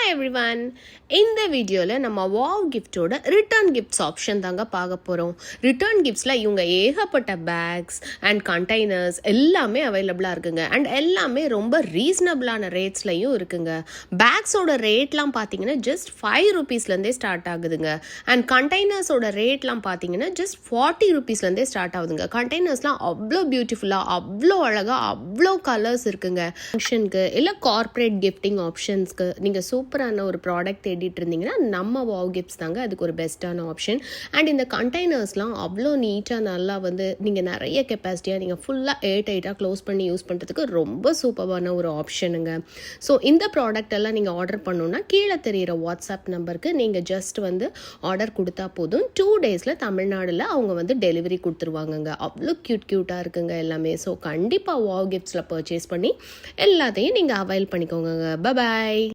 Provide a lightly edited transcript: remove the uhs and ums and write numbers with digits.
Hi everyone. இந்த வீடியோவில் நம்ம வாவ் கிஃப்டோட ரிட்டர்ன் கிஃப்ட்ஸ் ஆப்ஷன் தாங்க பார்க்க போகிறோம். ரிட்டர்ன் கிஃப்ட்ஸில் இவங்க ஏகப்பட்ட பேக்ஸ் அண்ட் கண்டெய்னர்ஸ் எல்லாமே அவைலபிளாக இருக்குங்க. அண்ட் எல்லாமே ரொம்ப ரீசனபிளான ரேட்ஸ்லையும் இருக்குங்க. பேக்ஸோட ரேட்லாம் பார்த்தீங்கன்னா ஜஸ்ட் 5 ரூபீஸ்லேருந்தே ஸ்டார்ட் ஆகுதுங்க. அண்ட் கண்டெய்னர்ஸோட ரேட்லாம் பார்த்தீங்கன்னா ஜஸ்ட் 40 ரூபீஸ்லேருந்தே ஸ்டார்ட் ஆகுதுங்க. கண்டெய்னர்ஸ்லாம் அவ்வளோ பியூட்டிஃபுல்லாக, அவ்வளோ அழகாக, அவ்வளோ கலர்ஸ் இருக்குங்க. ஃபங்க்ஷனுக்கு இல்லை கார்ப்பரேட் கிஃப்டிங் ஆப்ஷன்ஸ்க்கு நீங்கள் சூப்பரான ஒரு ப்ராடக்ட் தேடிட்டு இருந்தீங்கன்னா நம்ம வாவ் கிஃப்ட்ஸ் தாங்க அதுக்கு ஒரு பெஸ்ட்டான ஆப்ஷன். அண்ட் இந்த கண்டெய்னர்ஸ்லாம் அவ்வளோ நீட்டாக நல்லா நீங்கள் நிறைய கெப்பாசிட்டியாக நீங்கள் ஃபுல்லாக டைட்டாக க்ளோஸ் பண்ணி யூஸ் பண்ணுறதுக்கு ரொம்ப சூப்பரான ஒரு ஆப்ஷனுங்க. ஸோ இந்த ப்ராடக்ட் எல்லாம் நீங்கள் ஆர்டர் பண்ணணுன்னா கீழே தெரிகிற வாட்ஸ்அப் நம்பருக்கு நீங்கள் ஜஸ்ட் ஆர்டர் கொடுத்தா போதும். 2 டேஸில் தமிழ்நாடில் அவங்க டெலிவரி கொடுத்துருவாங்கங்க. அவ்வளோ க்யூட்டாக இருக்குங்க எல்லாமே. ஸோ கண்டிப்பாக வாவ் கிஃப்ட்ஸில் பர்ச்சேஸ் பண்ணி எல்லாத்தையும் நீங்கள் அவைல் பண்ணிக்கோங்க. பை.